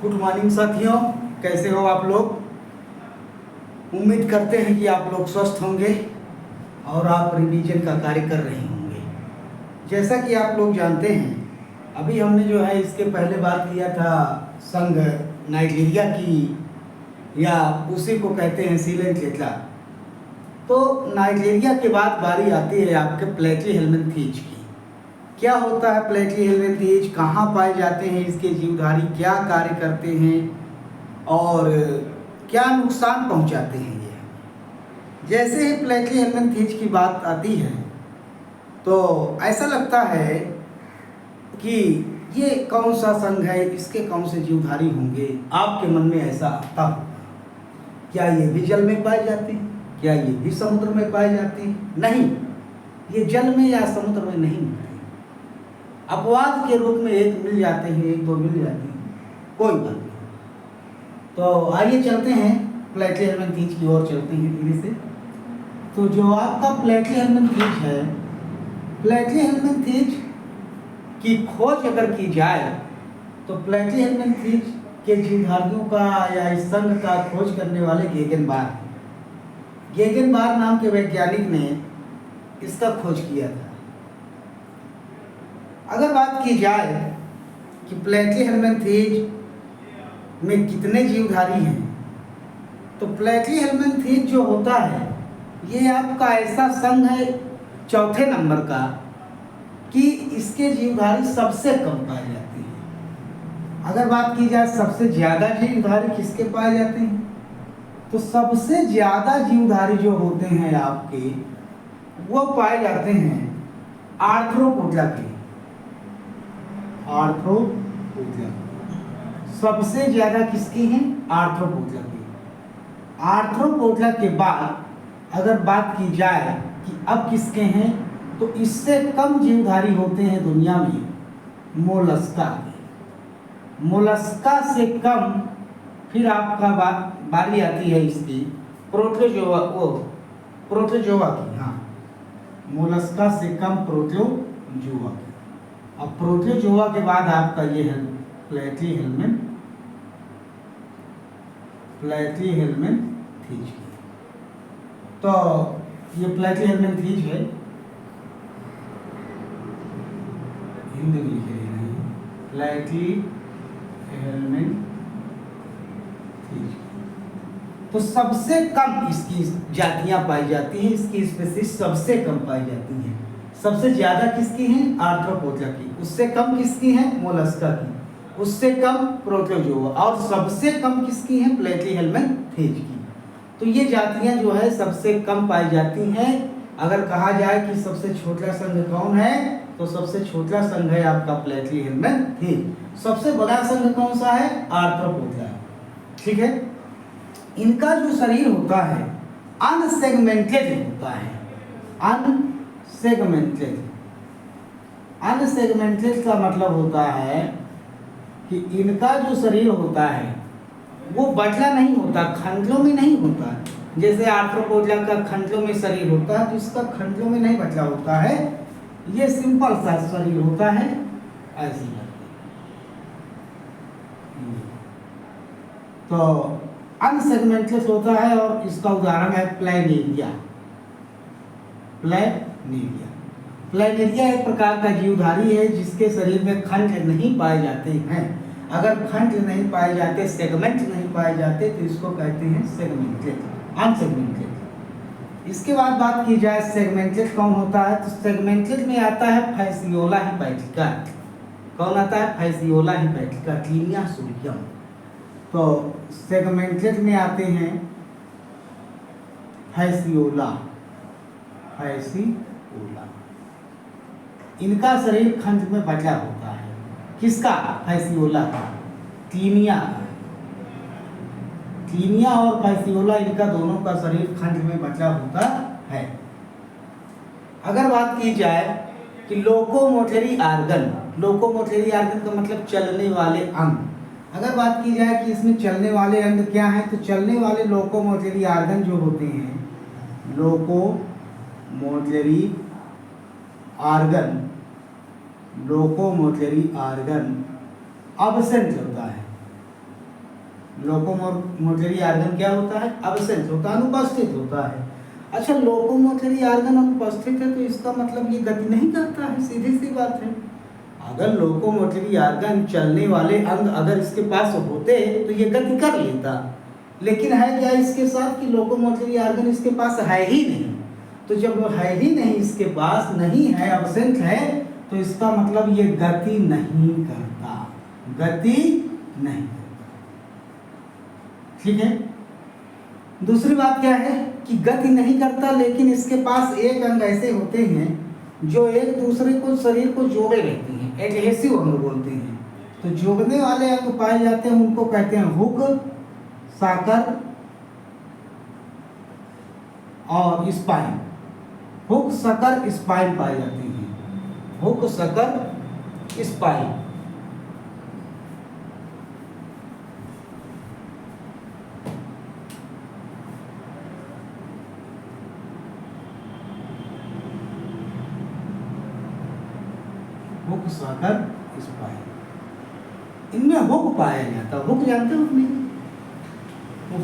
Good morning साथियों, कैसे हो आप लोग। उम्मीद करते हैं कि आप लोग स्वस्थ होंगे और आप रिवीजन का कार्य कर रहे होंगे। जैसा कि आप लोग जानते हैं, अभी हमने जो है इसके पहले बात किया था संघ नाइजीरिया की, या उसी को कहते हैं सीलेंथेटला। तो नाइजीरिया के बाद बारी आती है आपके प्लेटली हेलमिनथेज की। क्या होता है प्लेटली हेलमिनथेज, कहाँ पाए जाते हैं इसके जीवधारी, क्या कार्य करते हैं और क्या नुकसान पहुंचाते हैं ये। जैसे ही प्लेटली हेलमिनथेज की बात आती है तो ऐसा लगता है कि ये कौन सा संघ है, इसके कौन से जीवधारी होंगे। आपके मन में ऐसा आता होगा, क्या ये भी जल में पाए जाते हैं, क्या ये भी समुद्र में पाए जाते हैं। नहीं, ये जल में या समुद्र में नहीं मिलते, अपवाद के रूप में एक मिल जाते हैं, एक दो मिल जाते हैं, कोई बात नहीं। तो आइए चलते हैं प्लेटली हेलमिनथेज की ओर, चलते हैं धीरे से। तो जो आपका प्लेटली हेलमिनथेज है, प्लेटली हेलमिनथेज की खोज अगर की जाए तो प्लेटली हेलमिनथेज के जीवधारियों का या इस संघ का खोज करने वाले गेगेनबार्ग नाम के वैज्ञानिक ने इसका खोज किया था। अगर बात की जाए कि प्लेटली हेलमिनथेज में कितने जीवधारी हैं, तो प्लेटली हेलमिनथेज जो होता है ये आपका ऐसा संघ है चौथे नंबर का कि इसके जीवधारी सबसे कम पाए जाते हैं। अगर बात की जाए सबसे ज़्यादा जीवधारी किसके पाए जाते हैं, तो सबसे ज़्यादा जीवधारी जो होते हैं आपके, वो पाए जाते हैं आर्थ्रोपोडा के। आर्थ्रोपोडा सबसे ज़्यादा किसकी हैं, आर्थ्रोपोडा की। आर्थ्रोपोडा के बाद अगर बात की जाए कि अब किसके हैं, तो इससे कम जीवधारी होते हैं दुनिया में मोलस्का के। मोलस्का से कम फिर आपका बारी आती है इसकी प्रोटोजोआ की। हाँ, मोलस्का से कम प्रोटोजोआ की। अब प्रोटोजोआ के बाद आपका ये है प्लेटली हेलमिनथेज। तो ये प्लेटली हेलमिनथेज है, हिंदी में लिखे हैं प्लेटली हेलमिनथेज। तो सबसे कम इसकी जातियां पाई जाती हैं, इसकी स्पीशीज सबसे कम पाई जाती हैं। सबसे ज्यादा किसकी हैं, आर्थ्रोपोडा की। उससे कम किसकी हैं, मोलस्का की। उससे कम प्रोटोजोआ, और सबसे कम किसकी हैं, प्लेटली हेलमिनथेज की। तो ये जातियां जो है सबसे कम पाई जाती हैं। अगर कहा जाए कि सबसे छोटा संघ कौन है, तो सबसे छोटा संघ है आपका प्लेटली हेलमिनथेज। सबसे बड़ा संघ कौन सा है, आर्थ्रोपोडा। ठीक है, इनका जो शरीर होता है अनसेगमेंटेड होता है। अनसेगमेंटेड का मतलब होता है कि इनका जो शरीर होता है वो बटला नहीं होता, खंडों में नहीं होता। जैसे आर्थ्रोपोडा का खंडों में शरीर होता है, तो इसका खंडों में नहीं बटला होता है, ये सिंपल सा शरीर होता है ऐसे। तो अनसेगमेंटेड होता है, और इसका उदाहरण है प्लैनेरिया। प्लैनेरिया एक प्रकार का जीवधारी है जिसके शरीर में खंड नहीं पाए जाते हैं। अगर खंड नहीं पाए जाते, सेगमेंट नहीं पाए जाते, तो इसको कहते हैं सेगमेंटेड, अनसेगमेंटेड। इसके बाद बात की जाए सेगमेंटेड कौन होता है, तो सेगमेंटेड में आता है फैसियोला हिपैटिका। कौन आता है, फैसियोला हिपैटिका, क्लीनिया सोडियम। तो सेगमेंटेड में आते हैं फैसियोला। इनका शरीर खंड में बटा होता है, किसका, फैसियोला का। क्लीनिया और फैसियोला, इनका दोनों का शरीर खंड में बटा होता है। अगर बात की जाए कि लोकोमोटरी आर्गन का मतलब चलने वाले अंग। अगर बात की जाए कि इसमें चलने वाले अंग क्या हैं, तो चलने वाले लोकोमोटरी आर्गन जो होते हैं, लोकोमोटरी आर्गन अब्सेंट होता है। लोकोमोटरी ऑर्गन क्या होता है? अब्सेंट होता है, अनुपस्थित होता है। अच्छा, लोकोमोटरी ऑर्गन अनुपस्थित है तो इसका मतलब ये गति नहीं करता है, सीधी सी बात है। अगर लोकोमोटरी ऑर्गन, चलने वाले अंग अगर इसके पास होते तो ये गति कर लेता, लेकिन है क्या इसके साथ कि लोकोमोटरी ऑर्गन इसके पास है ही नहीं। तो जब है ही नहीं, इसके पास नहीं है, अब्सेंट है, तो इसका मतलब ये गति नहीं करता, गति नहीं करता। ठीक है। दूसरी बात क्या है कि गति नहीं करता, लेकिन इसके पास एक अंग ऐसे होते हैं जो एक दूसरे को, शरीर को जोड़े रहते हैं, एडहेसिव अंग बोलते हैं। तो जोड़ने वाले अंग पाए जाते हैं, उनको कहते हैं हुक, साकर और स्पाइन। हुक, सकर, स्पाइन पाए जाते हैं। Hook, sucker, spine. Hook, sucker, spine, इनमें हुक पाया जाता है। हुक जानते हो नहीं?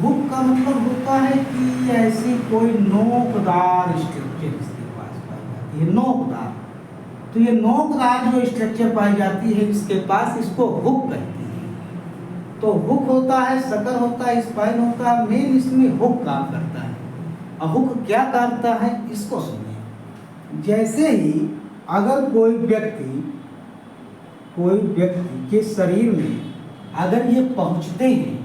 हुक का मतलब होता है कि ऐसी कोई नोकदार स्ट्रक्चर इसके पास पाई जाती है, नोकदार। तो ये नोकदार जो स्ट्रक्चर पाई जाती है इसके पास, इसको हुक कहते हैं। तो हुक होता है, सकर होता है, स्पाइन होता है, मेन इसमें हुक काम करता है। और हुक क्या करता है इसको सुनिए। जैसे ही अगर कोई व्यक्ति के शरीर में अगर ये पहुंचते हैं,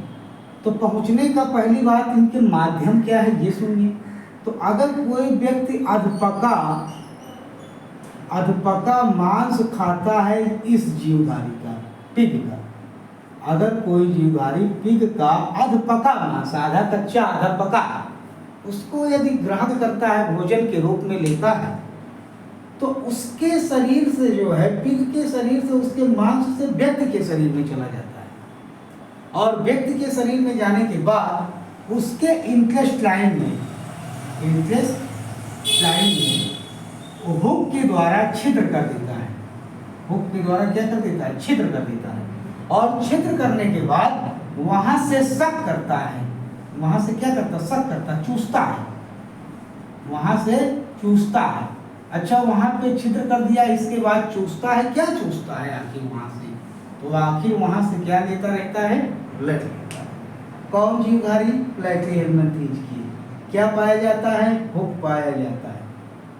तो पहुंचने का पहली बात इनके माध्यम क्या है ये सुनिए। तो अगर कोई व्यक्ति अधपका मांस खाता है इस जीवधारी का, पिग का, अगर कोई जीवधारी पिग का अधपका मांस, आधा कच्चा आधा पका, उसको यदि ग्रहण करता है, भोजन के रूप में लेता है, तो उसके शरीर से जो है, पिग के शरीर से, उसके मांस से व्यक्ति के शरीर में चला जाता है। और व्यक्ति के शरीर में जाने के बाद उसके इंटेस्टाइन में हुक के द्वारा छिद्र कर देता है। हुक के द्वारा क्या कर देता है? छिद्र कर देता है। और छिद्र करने के बाद वहां से सक करता है। वहां से क्या करता? सक करता, चूसता है, वहां से चूसता है। अच्छा, वहां पे छिद्र कर दिया, इसके बाद चूसता है। क्या चूसता है आखिर वहां से? तो आखिर वहां से क्या लेता रहता है? ब्लड लेता है। कौन जीवधारी? प्लैटिहेल्मिंथेज की। क्या पाया जाता है? हुक पाया जाता है।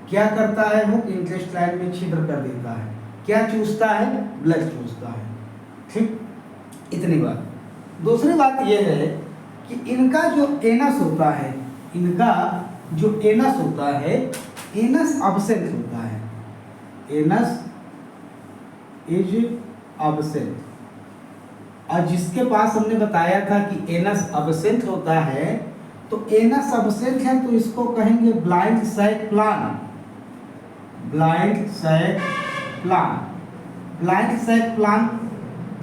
क्या करता है हुक? इंटेस्टाइन में छिद्र कर देता है। क्या चूसता है? ब्लड चूसता है। ठीक, इतनी बात। दूसरी बात यह है कि इनका जो एनस होता है, एनस अब्सेंट होता है। Anus is absent. और जिसके पास हमने बताया था कि एनस अब्सेंट होता है, तो एनस अब्सेंट है तो इसको कहेंगे blind sac plan. Blind sac plan. Blind sac plan,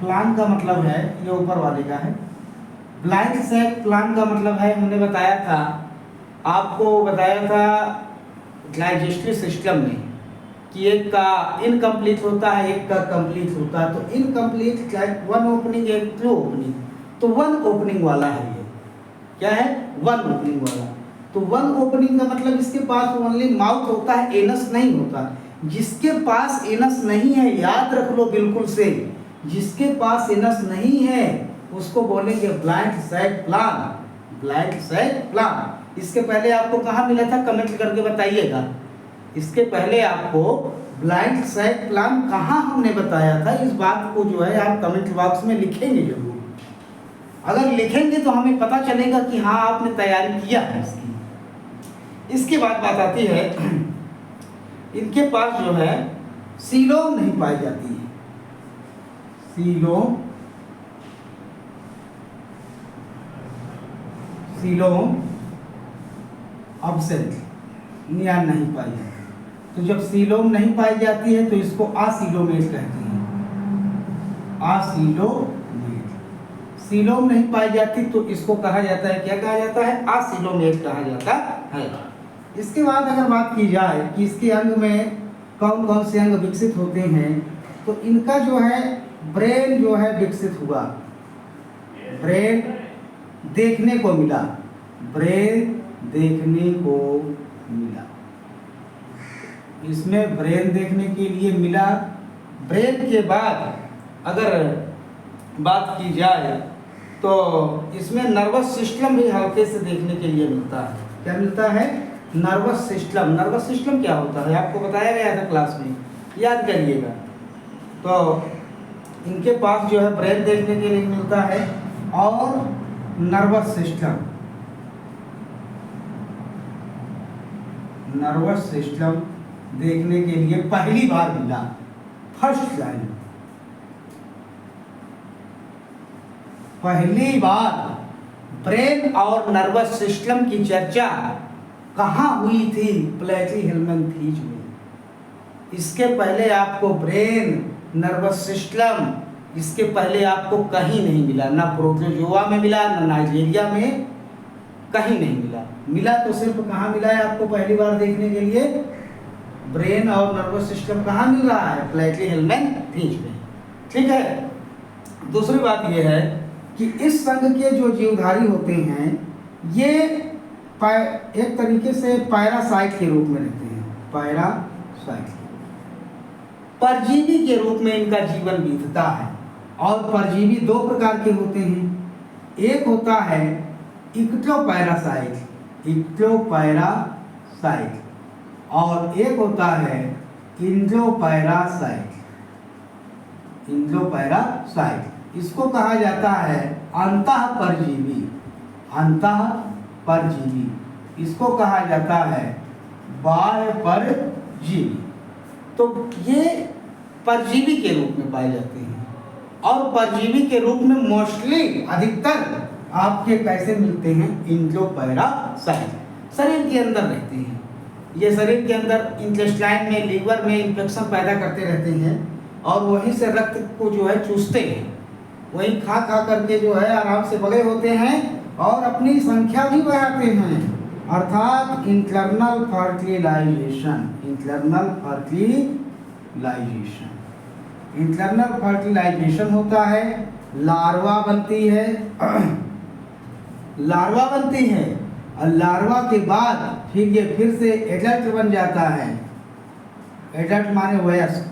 plan का मतलब है, ये ऊपर वाले का है। ब्लाइंड सैक प्लान का मतलब है, हमने बताया था, आपको बताया था डाइजेस्टिव सिस्टम में कि एक का इनकम्प्लीट होता है, एक का कंप्लीट होता है। तो इनकम्प्लीट लाइक वन ओपनिंग, एक टू ओपनिंग। तो वन ओपनिंग वाला है ये। क्या है? वन ओपनिंग वाला। तो वन ओपनिंग का मतलब इसके पास ओनली माउथ होता है, एनस नहीं होता। जिसके पास एनस नहीं है, याद रख लो बिल्कुल से, जिसके पास एनस नहीं है उसको बोलेंगे blind sac plan. Blind sac plan. इसके पहले आपको कहाँ मिला था? कमेंट करके बताइएगा। इसके पहले आपको ब्लाइंड सैक प्लान कहाँ हमने बताया था, इस बात को जो है आप कमेंट बॉक्स में लिखेंगे जरूर। अगर लिखेंगे तो हमें पता चलेगा कि हाँ आपने तैयारी किया है इसकी। इसके बाद बात आती है, इनके पास जो है सीलोम नहीं पाई जाती है। सीलोम अब्सेंट या नहीं पाई जाती। तो जब सीलोम नहीं पाई जाती है तो इसको आसीलोमेट कहते हैं। आसीलोमेट। सीलोम नहीं पाई जाती तो इसको कहा जाता है, क्या कहा जाता है? आसीलोमेट कहा जाता है। इसके बाद अगर बात की जाए कि इसके अंग में कौन कौन से अंग विकसित होते हैं, तो इनका जो है ब्रेन जो है विकसित हुआ। ब्रेन देखने को मिला, ब्रेन देखने को मिला। इसमें ब्रेन देखने के लिए मिला। ब्रेन के बाद अगर बात की जाए तो इसमें नर्वस सिस्टम भी हल्के से देखने के लिए मिलता है। क्या मिलता है? Nervous system. नर्वस सिस्टम क्या होता है आपको बताया गया था क्लास में, याद करिएगा। तो इनके पास जो है ब्रेन देखने के लिए मिलता है और नर्वस सिस्टम, नर्वस सिस्टम देखने के लिए पहली बार मिला, फर्स्ट टाइम, पहली बार ब्रेन और नर्वस सिस्टम की चर्चा कहाँ हुई थी? प्लेटी-हेलमैन-थीज में। इसके पहले आपको ब्रेन, नर्वस सिस्टम, इसके पहले आपको कहीं नहीं मिला, ना प्रोटोजोआ में मिला, ना नाइजीरिया में, कहीं नहीं मिला। मिला तो सिर्फ कहाँ मिला है आपको पहली बार देखने के लिए? ब्रेन और नर्वस सिस्टम कहाँ मिल रहा है? प्लेटी-हेलमैन-थीज में। ठीक है। दूसरी बात यह है कि इस संघ के जो जीवधारी होते हैं ये एक तरीके से पैरासाइट के रूप में रहते हैं। पैरासाइट, परजीवी के रूप में इनका जीवन बीतता है। और परजीवी दो प्रकार के होते हैं। एक होता है इक्टोपैरासाइट, इक्टोपैरासाइट, और एक होता है इंडोपैरासाइट, इंडोपैरासाइट। इसको कहा जाता है अंतः परजीवी, अंतः परजीवी। इसको कहा जाता है बाह्य परजीवी। तो ये परजीवी के रूप में पाए जाते हैं। और परजीवी के रूप में मोस्टली अधिकतर आपके कैसे मिलते हैं? इंडोपैरासाइट, शरीर के अंदर रहते हैं। ये शरीर के अंदर इंटेस्टाइन में, लीवर में इन्फेक्शन पैदा करते रहते हैं और वहीं से रक्त को जो है चूसते हैं। वहीं खा करके जो है आराम से बड़े होते हैं और अपनी संख्या भी बढ़ाते हैं, अर्थात internal fertilisation, internal fertilisation, internal fertilisation होता है। लार्वा बनती है, लार्वा बनती है और लार्वा के बाद फिर ये फिर से एडल्ट बन जाता है। एडल्ट माने वयस्क।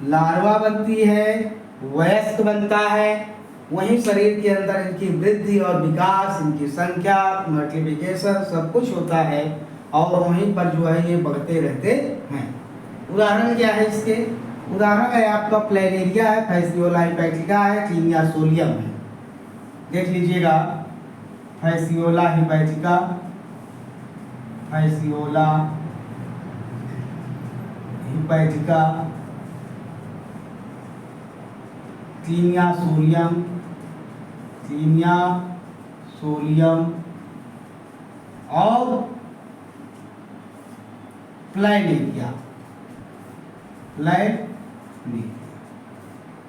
लार्वा बनती है, वयस्क बनता है, वहीं शरीर के अंदर इनकी वृद्धि और विकास, इनकी संख्या, मल्टीप्लिकेशन सब कुछ होता है और वहीं पर जो है ये बढ़ते रहते हैं। उदाहरण क्या है इसके? उदाहरण है आपका प्लेनेरिया है, फैसियोला हिपैटिका है, क्लीनिया सोलियम है। देख लीजिएगा, फैसियोला हिपैटिका, फैसियोला हिपैटिका, क्लीनिया सोलियम, क्लीनिया सोलियम और प्लेनेरिया, प्लेनेरिया।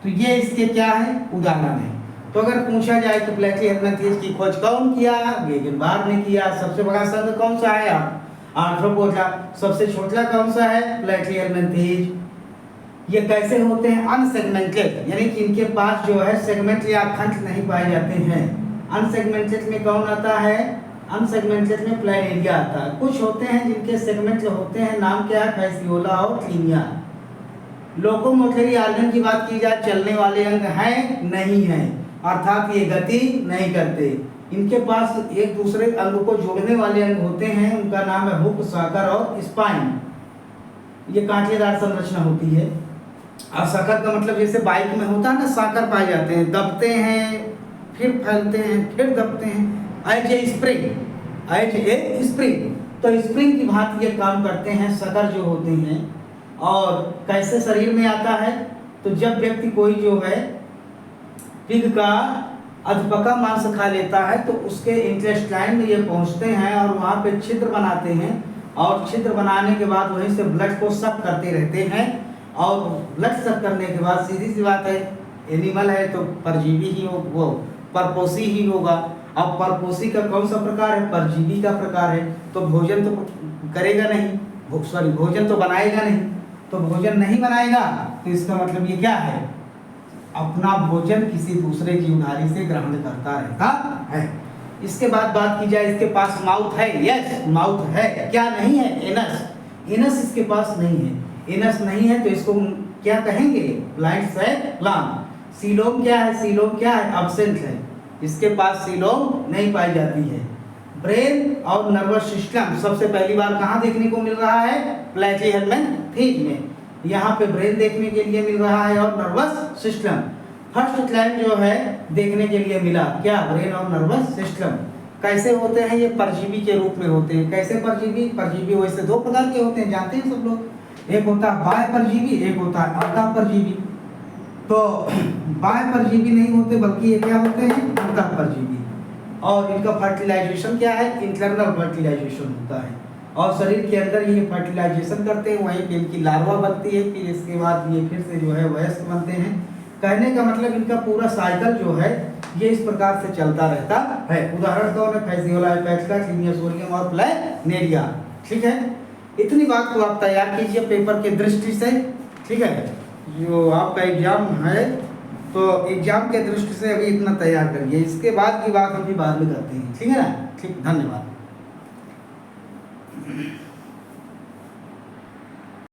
तो ये इसके क्या है? उदाहरण है। तो अगर पूछा जाए कि प्लेटी-हेलमैन-थीज की खोज कौन किया? गेगनबार्ग ने किया। सबसे बड़ा संघ कौन सा है? आर्थ्रोपोडा। सबसे छोटा कौन सा है? प्लेटी-हेलमैन-थीज। ये कैसे होते हैं? अनसेगमेंटेड, यानी कि इनके पास जो है सेगमेंट या खंड नहीं पाए जाते हैं। अनसेगमेंटेड में कौन आता है? अनसेगमेंटेड में प्लेनेरिया आता है। कुछ होते हैं जिनके सेगमेंट होते हैं, नाम क्या है? फैसियोला और क्लीनिया। लोकोमोटरी ऑर्गन की बात की जाए, चलने वाले अंग हैं? नहीं है, अर्थात ये गति नहीं करते। इनके पास एक दूसरे अंग को जोड़ने वाले अंग होते हैं, उनका नाम है हुक, साकर और स्पाइन। ये कांटेदार संरचना होती है। और साकर का मतलब जैसे बाइक में होता है ना, साकर पाए जाते हैं, दबते हैं, फिर फैलते हैं, फिर दबते हैं। As a spring, as a spring. तो स्प्रिंग की भांति ये काम करते हैं साकर जो होते हैं। और कैसे शरीर में आता है? तो जब व्यक्ति कोई जो है पिग का अधपका मांस खा लेता है तो उसके इंटेस्टाइन में ये पहुंचते हैं और वहाँ पे छिद्र बनाते हैं। और छिद्र बनाने के बाद वहीं से ब्लड को सक करते रहते हैं। और ब्लड सक करने के बाद सीधी सी बात है, एनिमल है तो परजीवी ही हो, वो परपोषी ही होगा। अब परपोषी का कौन सा प्रकार है? परजीवी का प्रकार है। तो भोजन तो करेगा नहीं, भोजन तो बनाएगा नहीं। तो भोजन नहीं बनाएगा तो इसका मतलब ये क्या है? अपना भोजन किसी दूसरे जीवधारी से ग्रहण करता रहता है। इसके बाद बात की जाए, इसके पास माउथ है, यस माउथ है, क्या नहीं है, एनस, एनस इसके पास नहीं है। एनस नहीं है तो इसको क्या कहेंगे, ब्लाइंड सैलाम। सीलोम क्या है, सीलोम क्या है, एब्सेंट है, इसके पास सीलोम नहीं पाई जाती है। ब्रेन और नर्वस सिस्टम सबसे पहली बार कहाँ देखने को मिल रहा है, प्लेटिहेल्मिन्थेज में, यहाँ पे ब्रेन देखने के लिए मिल रहा है और नर्वस सिस्टम। फर्स्ट टाइम जो है देखने के लिए मिला, क्या, ब्रेन और नर्वस सिस्टम। कैसे होते हैं ये, परजीवी के रूप में होते हैं। कैसे परजीवी, परजीवी वैसे दो प्रकार के होते हैं, जानते हैं सब लोग, एक होता है बाह्य परजीवी, एक होता है अंतः परजीवी। तो बाह्य परजीवी नहीं होते बल्कि ये क्या होते हैं, अंतः परजीवी। और इनका फर्टिलाइजेशन क्या है, इंटरनल फर्टिलाइजेशन होता है और शरीर के अंदर ये फर्टिलाइजेशन करते हैं, वहीं पे इनकी लार्वा बनती है, फिर इसके बाद ये फिर से जो है वयस्क बनते हैं। कहने का मतलब इनका पूरा साइकिल जो है ये इस प्रकार से चलता रहता है। उदाहरण कौन है, फैजियोला, एपेक्स, क्लीनियोसोरियम और प्लैनेरिया। ठीक है, इतनी बात को आप तैयार कीजिए पेपर के दृष्टि से। ठीक है, जो आपका एग्जाम है तो एग्जाम के दृष्टि से अभी इतना तैयार करिए, इसके बाद की बात हम भी बाद में करते हैं। ठीक है ना, ठीक, धन्यवाद।